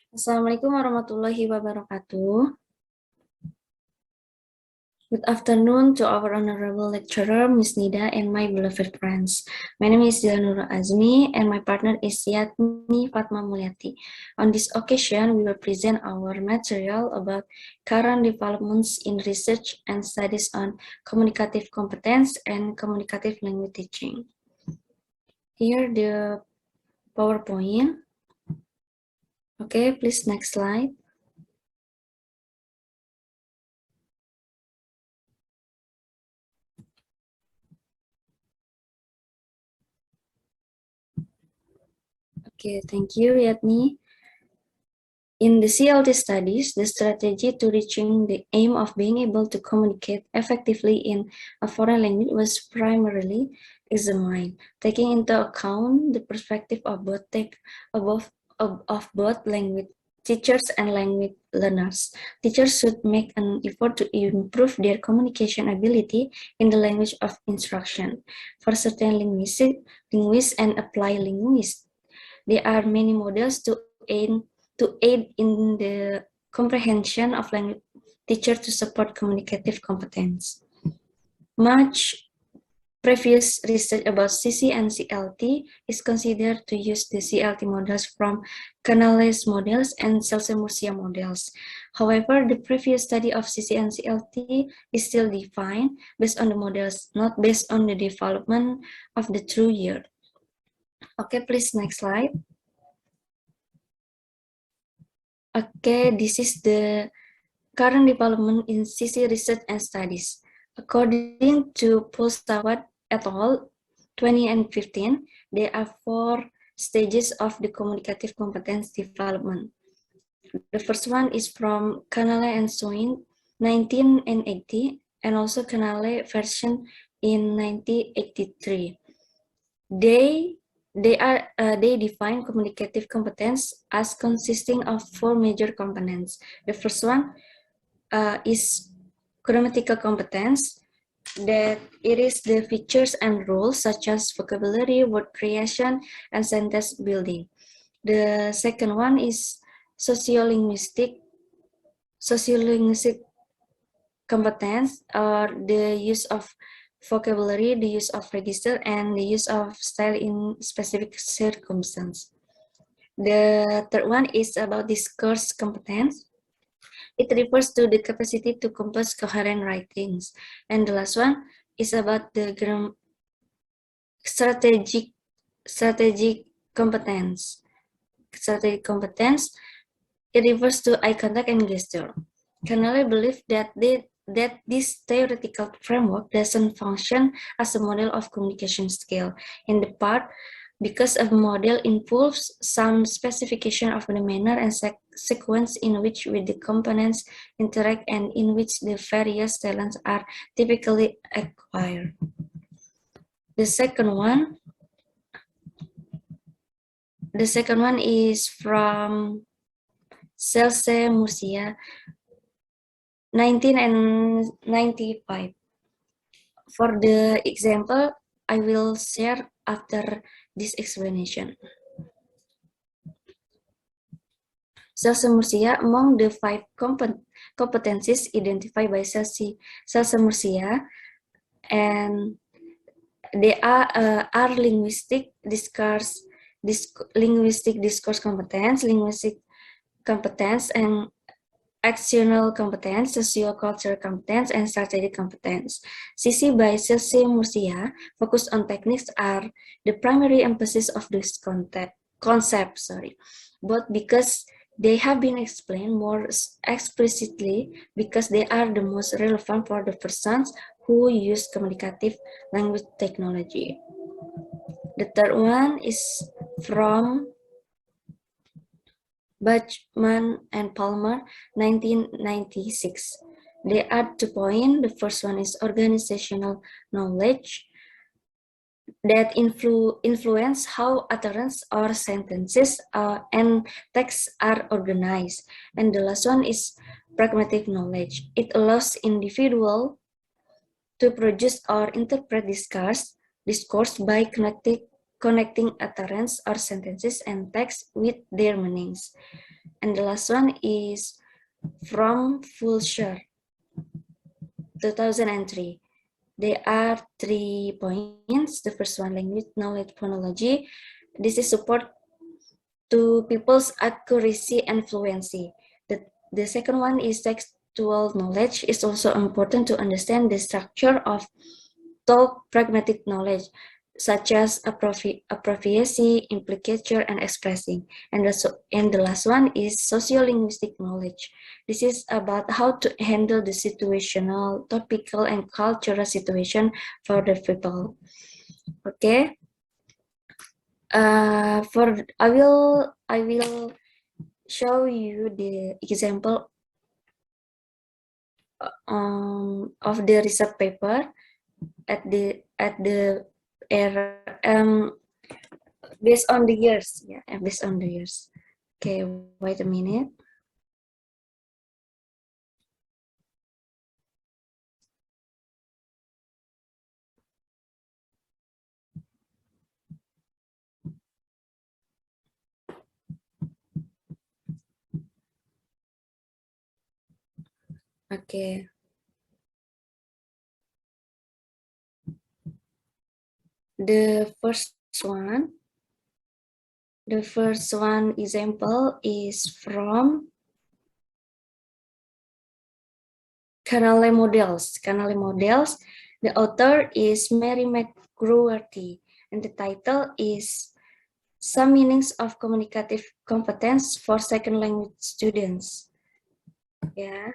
Assalamualaikum warahmatullahi wabarakatuh. Good afternoon to our honorable lecturer, Ms. Nida, and my beloved friends. My name is Dilanura Azmi, and my partner is Yatni Fatma Mulyati. On this occasion, we will present our material about current developments in research and studies on communicative competence and communicative language teaching. Here the PowerPoint. Okay, please next slide. Okay, thank you, Yatni. In the CLT studies, the strategy to reaching the aim of being able to communicate effectively in a foreign language was primarily examined, taking into account the perspective of both language teachers and language learners. Teachers should make an effort to improve their communication ability in the language of instruction. For certain linguists and applied linguists, there are many models to aid in the comprehension of language teacher to support communicative competence. Much previous research about CC and CLT is considered to use the CLT models from Canales models and Celso-Murcia models. However, the previous study of CC and CLT is still defined based on the models, not based on the development of the true year. Okay, please next slide. Okay, this is the current development in CC research and studies. According to Postawat et al. 2015, there are 4 stages of the communicative competence development. The first one is from Canale and Soin 1980 and also Canale version in 1983. They define communicative competence as consisting of 4 major components. The first one is grammatical competence, that it is the features and rules such as vocabulary, word creation, and sentence building. The second one is sociolinguistic competence, or the use of vocabulary, the use of register, and the use of style in specific circumstance. The third one is about discourse competence. It refers to the capacity to compose coherent writings. And the last one is about the strategic competence. Strategic competence, it refers to eye contact and gesture. Canale believe that this theoretical framework doesn't function as a model of communication skill, in the part because a model involves some specification of the manner and sequence in which the components interact and in which the various talents are typically acquired. The second one is from Celso-Murcia, 1995. For the example, I will share after this explanation. Celso-Murcia, among the 5 competencies identified by Celso-Murcia, and they are linguistic discourse competence, and actional competence, socio-cultural competence, and strategic competence. CC by Celso-Murcia focus on techniques are the primary emphasis of this concept, both because they have been explained more explicitly because they are the most relevant for the persons who use communicative language technology. The third one is from Bachman and Palmer, 1996. They add 2 points. The first one is organizational knowledge that influence how utterance or sentences and texts are organized. And the last one is pragmatic knowledge. It allows individual to produce or interpret discourse by connecting utterance or sentences and text with their meanings. And the last one is from Fulcher, 2003. There are 3 points. The first one, language knowledge phonology. This is support to people's accuracy and fluency. The second one is textual knowledge. It's also important to understand the structure of talk pragmatic knowledge, such as appropriacy, implicature, and expressing. And the last one is sociolinguistic knowledge. This is about how to handle the situational, topical, and cultural situation for the people. Okay. I will show you the example of the research paper at the based on the years. Yeah, based on the years. Okay, wait a minute. Okay. The first one example is from Canale Models. Canale Models. The author is Mary McGroarty, and the title is Some Meanings of Communicative Competence for Second Language Students. Yeah.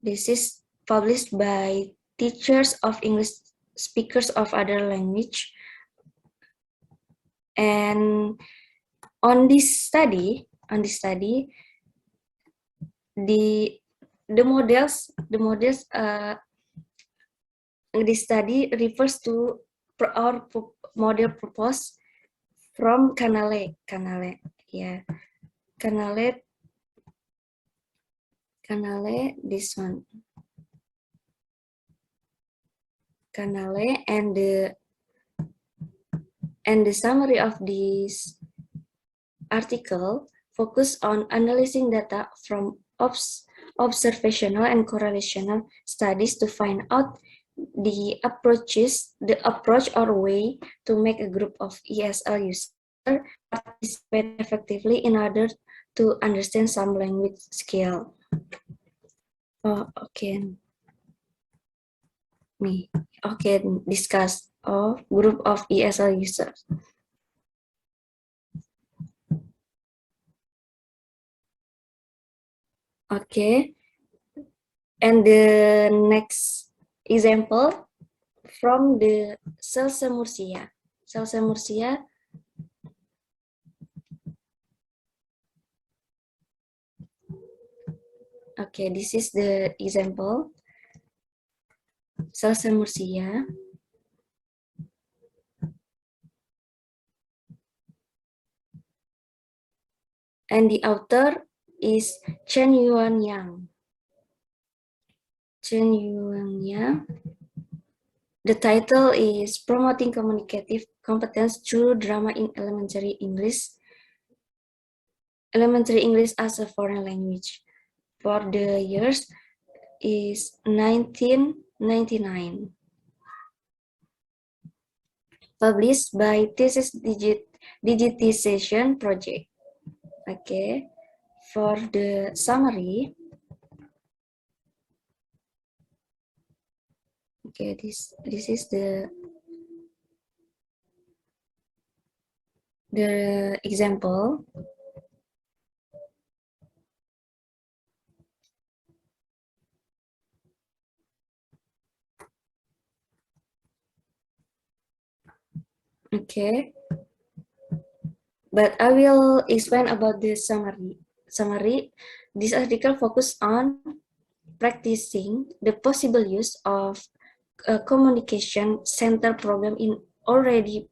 This is published by teachers of English speakers of other language. And on this study, the models this study refers to our model proposed from Canale, yeah, Canale, this one, Canale, and the summary of this article focus on analyzing data from observational and correlational studies to find out the approach or way to make a group of ESL users participate effectively in order to understand some language skill. Oh, okay. Okay, discuss group of ESL users. Okay, and the next example from the Celsa Murcia. Celsa Murcia. Okay, this is the example. Celsa Murcia. And the author is Chen Yuan Yang. The title is Promoting Communicative Competence Through Drama in Elementary English as a Foreign Language. For the years is 1999. Published by Thesis Digitization Project. Okay, for the summary. Okay, this is the example. Okay, but I will explain about the summary. This article focuses on practicing the possible use of a communication center program in already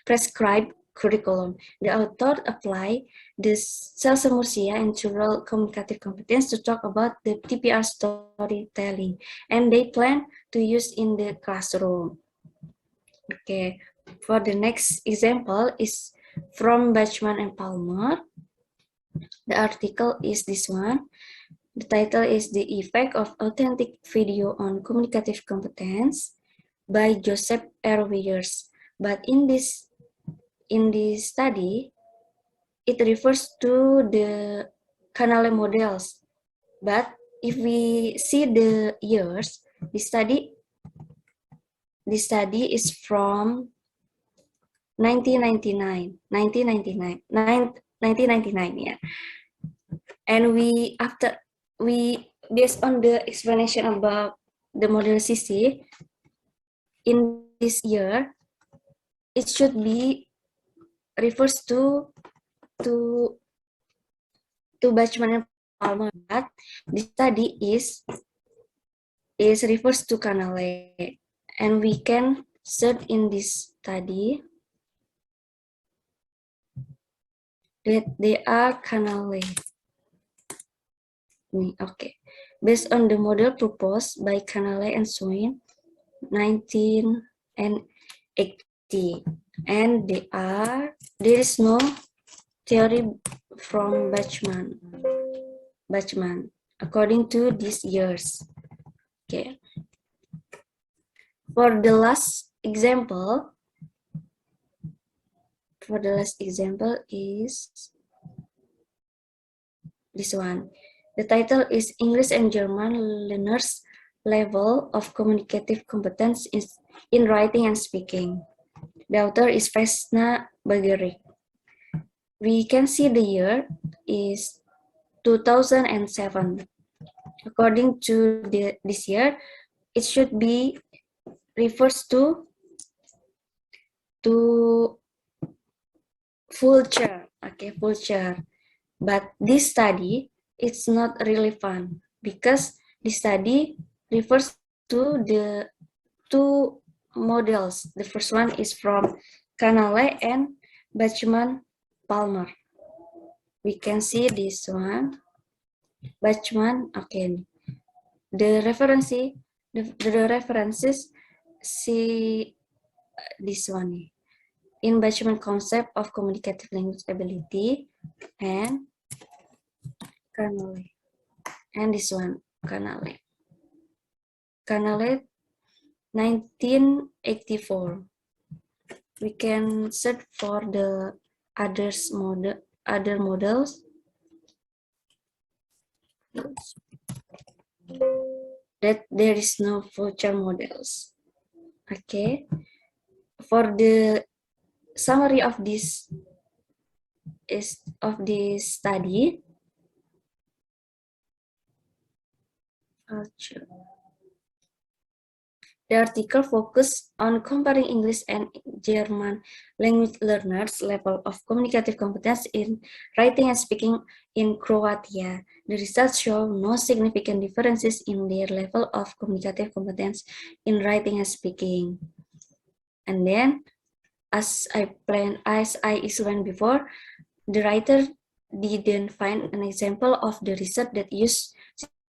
prescribed curriculum. The author apply the Celsa Murcia and Rural Communicative Competence to talk about the TPR storytelling, and they plan to use in the classroom. Okay, for the next example is from Bachman and Palmer. The article is this one. The title is The Effect of Authentic Video on Communicative Competence by Joseph R. Weyers. But in this study, it refers to the Canale models. But if we see the years, the study is from 1999, yeah. And based on the explanation about the model CC, in this year, it should be refers to Bachman and Palmer, but the study is refers to Canale, and we can search in this study that they are Canale. Okay, based on the model proposed by Canale and Swain, 1980, and there is no theory from Bachman according to these years. Okay. For the last example is this one. The title is English and German Learners Level of Communicative Competence in Writing and Speaking. The author is Vesna Bagerik. We can see the year is 2007. According to this year, it should be refers to Fulcher. Okay, Fulcher. But this study it's not relevant because the study refers to the two models. The first one is from Canale and Bachman Palmer. We can see this one. Bachman, okay. The references see this one. In Bachman concept of communicative language ability and Canale. And this one, Canale. Canale 1984. We can search for the other models. That there is no future models. Okay. For the summary of this study, the article focused on comparing English and German language learners' level of communicative competence in writing and speaking in Croatia. The results show no significant differences in their level of communicative competence in writing and speaking. And then, as I explained before, the writer didn't find an example of the research that used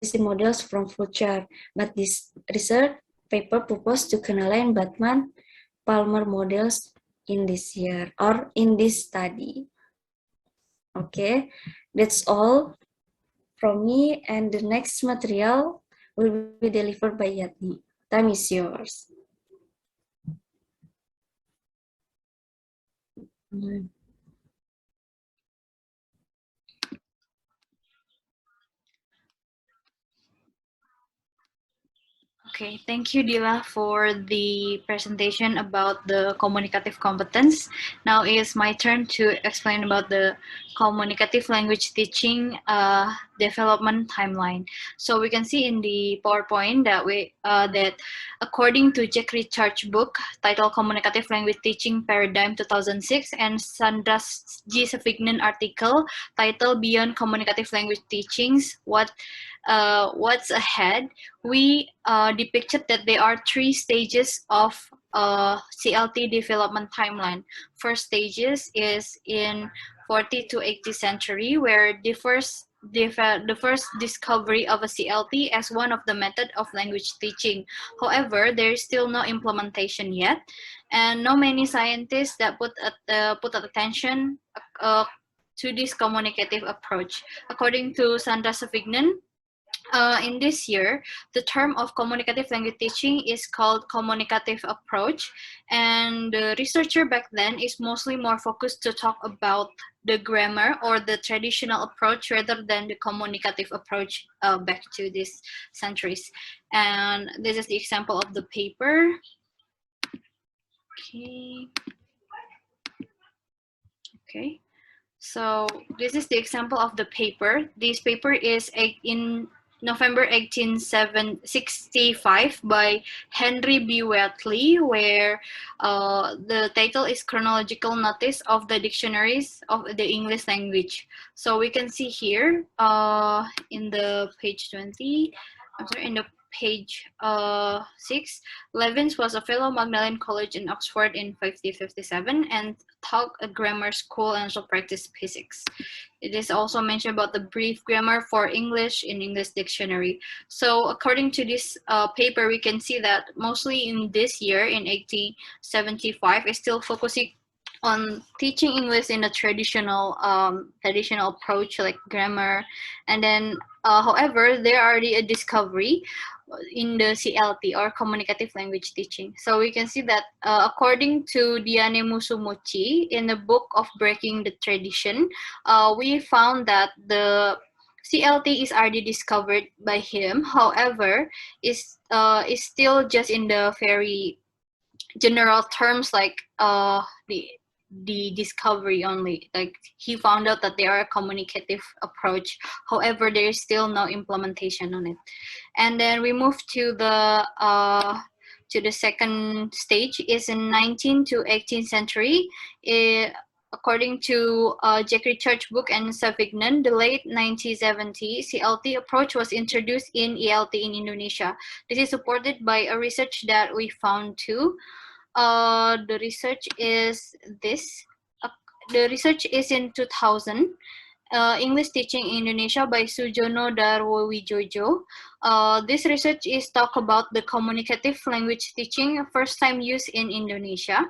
system models from Fulcher, but this research paper proposed to Canale and Bachman Palmer models in this year or in this study. Okay, that's all from me, and the next material will be delivered by Yatni. Time is yours. Okay, thank you, Dila, for the presentation about the communicative competence. Now it is my turn to explain about the communicative language teaching development timeline. So we can see in the PowerPoint that that according to Jack Richard's book titled Communicative Language Teaching Paradigm 2006 and Sandra G. Savignon article titled Beyond Communicative Language Teachings, What's Ahead, we depicted that there are 3 stages of CLT development timeline. First stages is in 40 to 80th century, where the first discovery of a CLT as one of the method of language teaching. However, there is still no implementation yet, and no many scientists that put attention to this communicative approach. According to Sandra Savignon, in this year, the term of communicative language teaching is called communicative approach, and the researcher back then is mostly more focused to talk about the grammar or the traditional approach rather than the communicative approach back to these centuries. And this is the example of the paper. Okay. So this is the example of the paper. This paper is in November 1865 by Henry B. Whately, where the title is Chronological Notice of the Dictionaries of the English Language. So we can see here in the page 20, I'm sorry, in the page 6, Levins was a fellow Magdalen College in Oxford in 1557 and taught a grammar school and also practiced physics. It is also mentioned about the brief grammar for English in English dictionary. So according to this paper, we can see that mostly in this year, in 1875, is still focusing on teaching English in a traditional approach like grammar, and then however there are already a discovery in the CLT or communicative language teaching. So we can see that according to Diane Musumuchi in the book of Breaking the Tradition, we found that the CLT is already discovered by him. However, is still just in the very general terms, like the discovery only. Like he found out that there are a communicative approach. However, there is still no implementation on it. And then we move to the second stage is in 19th to 18th century. According to Jack Richard's book and Savignon, the late 1970s CLT approach was introduced in ELT in Indonesia. This is supported by a research that we found too. The research is this. The research is in 2000. English Teaching in Indonesia by Sujono Darwowijojo. This research is talk about the communicative language teaching, first time used in Indonesia.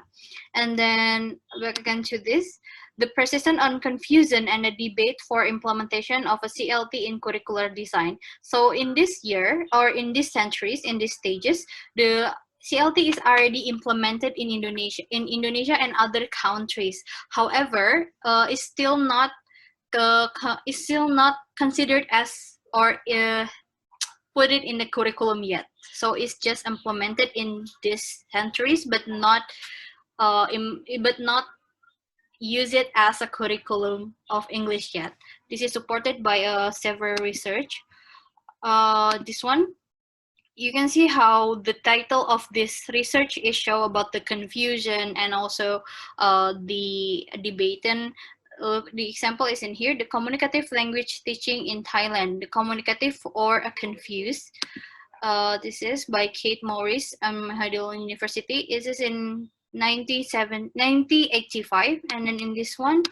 And then back again to this, the persistent on confusion and the debate for implementation of a CLT in curricular design. So in this year, or in these centuries, in these stages, the CLT is already implemented in Indonesia and other countries. However, it's still not considered as or put it in the curriculum yet. So it's just implemented in these centuries, but not use it as a curriculum of English yet. This is supported by several research. This one. You can see how the title of this research is show about the confusion and also the debate. And the example is in here, the communicative language teaching in Thailand, the communicative or a confused. This is by Kate Morris, Mahidol University. This is in 1985, and then in this one,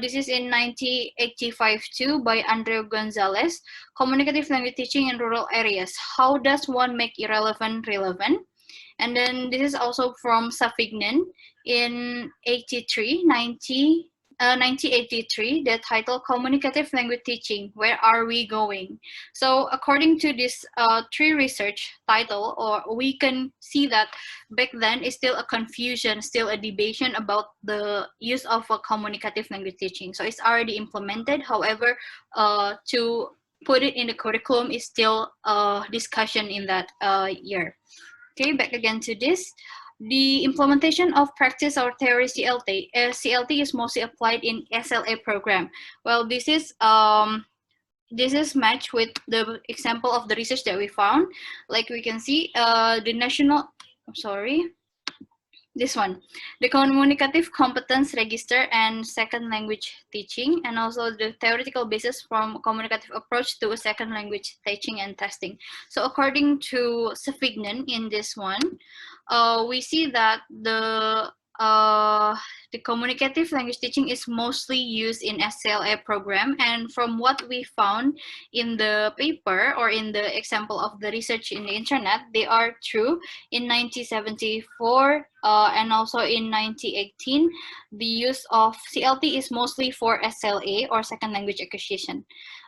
this is in 1985 too by Andreu Gonzalez, Communicative Language Teaching in Rural Areas. How does one make irrelevant relevant? And then this is also from Savignon in 1983, the title Communicative Language Teaching, Where Are We Going? So according to this three research title, or we can see that back then is still a confusion, still a debate about the use of a communicative language teaching. So it's already implemented. However, to put it in the curriculum is still a discussion in that year. Okay, back again to this. The implementation of practice or theory CLT. CLT is mostly applied in SLA program. Well, this is matched with the example of the research that we found. Like we can see, this one, the Communicative Competence Register and Second Language Teaching, and also the theoretical basis from communicative approach to a second language teaching and testing. So according to Savignon in this one, we see that the the communicative language teaching is mostly used in SCLA program, and from what we found in the paper or in the example of the research in the internet, they are true. In 1974 and also in 2018, the use of CLT is mostly for SLA or second language acquisition.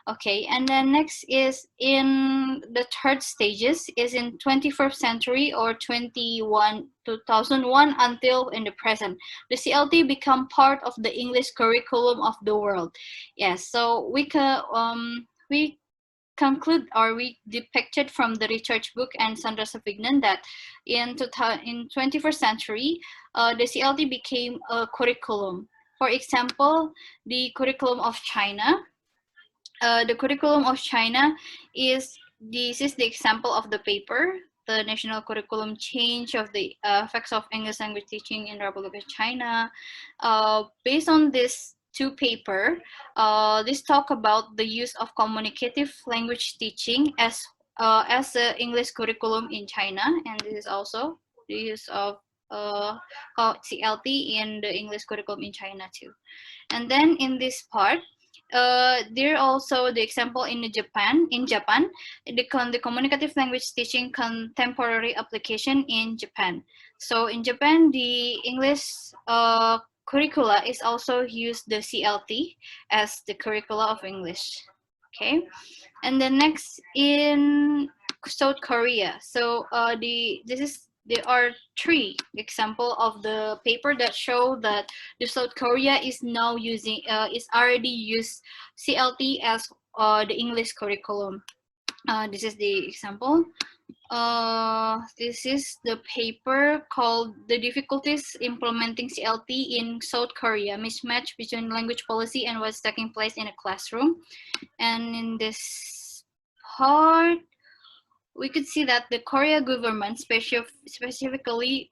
Okay, and then next is in the third stages is in 21st century or 2001 until in the present. The CLT become part of the English curriculum of the world. Yes, so we conclude or we depicted from the research book and Sandra Savignan that in 21st century, the CLT became a curriculum. For example, the curriculum of China. The curriculum of China is, this is the example of the paper, the national curriculum change of the effects of English language teaching in the Republic of China. Based on this two paper, this talk about the use of communicative language teaching as the English curriculum in China, and this is also the use of CLT in the English curriculum in China too. And then in this part, there also the example in Japan, the communicative language teaching contemporary application in Japan. So in Japan, the English curricula is also used the CLT as the curricula of English. Okay, and then next in South Korea. So there are three example of the paper that show that the South Korea is now using is already use CLT as the English curriculum. This is the example. This is the paper called "The Difficulties Implementing CLT in South Korea: Mismatch between Language Policy and What's Taking Place in a Classroom." And in this part, we could see that the Korea government, specifically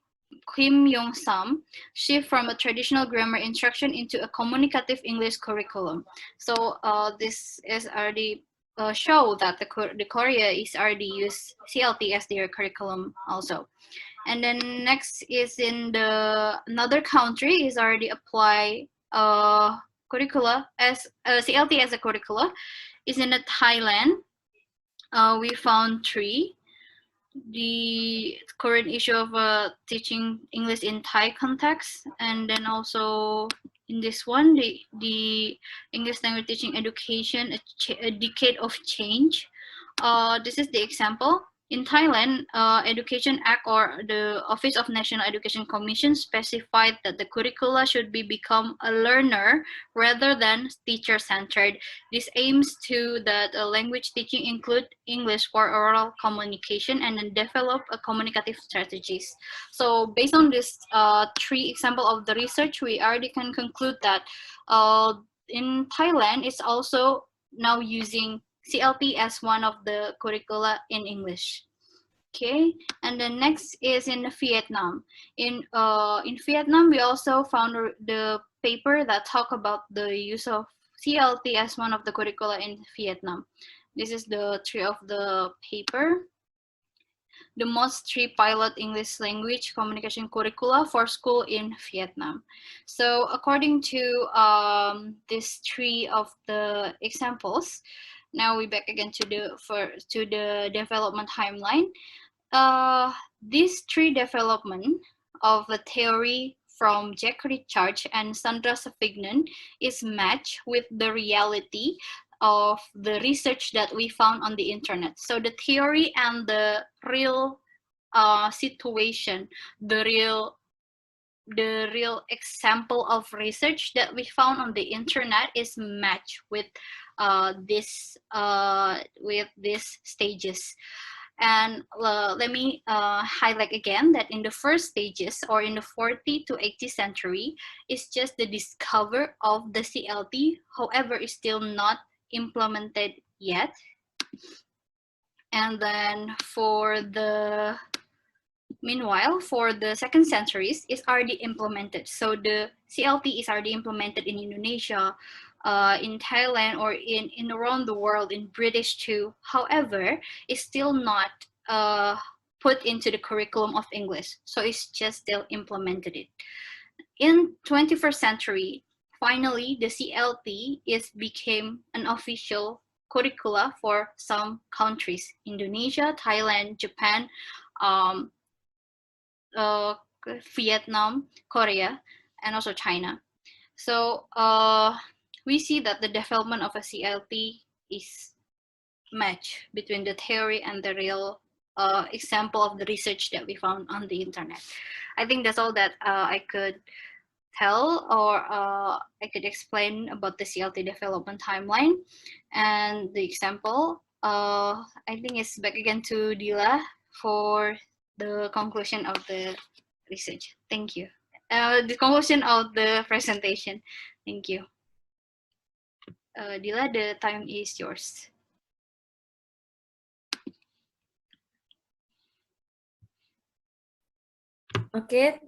Kim Yong-sam, shift from a traditional grammar instruction into a communicative English curriculum. So this is already show that the Korea is already use CLT as their curriculum also. And then next is in the another country is already apply curricula as CLT as a curricula. Is in Thailand. We found three. The current issue of teaching English in Thai context, and then also in this one, the English language teaching education, a decade of change. This is the example. In Thailand, Education Act or the Office of National Education Commission specified that the curricula should become a learner rather than teacher-centered. This aims to that language teaching include English for oral communication and then develop a communicative strategies. So based on this three example of the research, we already can conclude that in Thailand, it's also now using CLT as one of the curricula in English. Okay, and then next is in Vietnam. In Vietnam, we also found the paper that talk about the use of CLT as one of the curricula in Vietnam. This is the tree of the paper. The most three pilot English language communication curricula for school in Vietnam. So according to this three of the examples, now we back again to the development timeline. These three development of the theory from Jack Richards and Sandra Savignan is matched with the reality of the research that we found on the internet. So the theory and the real situation, the real example of research that we found on the internet is matched with these stages. And let me highlight again that in the first stages or in the 40 to 80 century, it's just the discovery of the CLT, however, is still not implemented yet. And then meanwhile, for the second centuries, it's already implemented. So the CLT is already implemented in Indonesia, in Thailand, or in around the world, in British too. However, it's still not put into the curriculum of English. So it's just still implemented it. In 21st century, finally, the CLT became an official curricula for some countries: Indonesia, Thailand, Japan, um, Vietnam, Korea, and also China. So we see that the development of a CLT is match between the theory and the real example of the research that we found on the internet. I think that's all that I could tell, or I could explain about the CLT development timeline and the example. I think it's back again to Dila for the conclusion of the research. Thank you. The conclusion of the presentation. Thank you. Dila, the time is yours. Okay,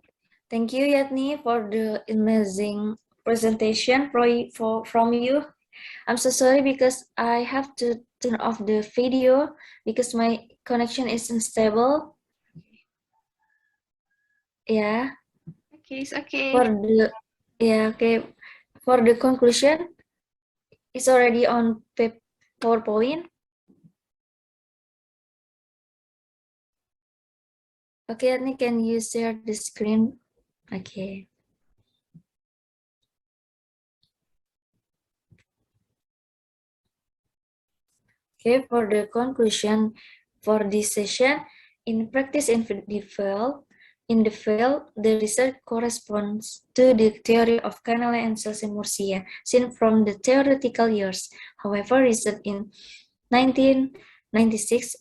thank you, Yatni, for the amazing presentation from you. I'm so sorry because I have to turn off the video because my connection is unstable. Yeah. Okay, it's okay. For the conclusion, it's already on PowerPoint. Okay, Yatni, can you share the screen? Okay. Okay, for the conclusion for this session, in practice in the field, the research corresponds to the theory of Canale and Celsi-Murcia, seen from the theoretical years. However, research in 1996,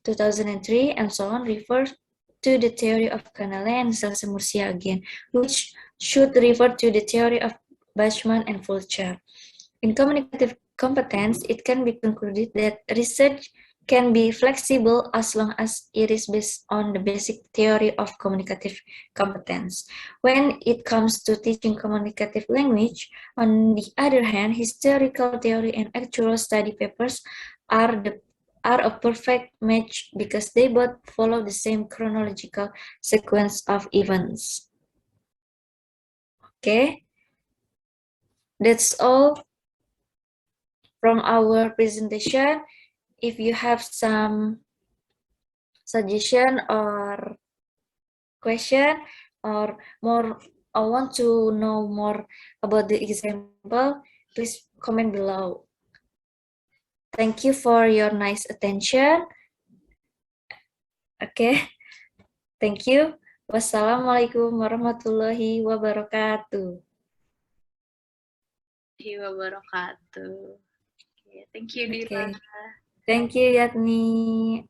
2003, and so on refers to the theory of Canale and Celsi-Murcia again, which should refer to the theory of Bachmann and Fulcher. In communicative competence, it can be concluded that research can be flexible as long as it is based on the basic theory of communicative competence. When it comes to teaching communicative language, on the other hand, historical theory and actual study papers are a perfect match because they both follow the same chronological sequence of events. Okay, that's all from our presentation. If you have some suggestion or question or more, I want to know more about the example, please comment below. Thank you for your nice attention. Okay, thank you. Wassalamualaikum warahmatullahi wabarakatuh. Wabarakatuh. Okay, thank you, Dila. Okay. Thank you, Yatni.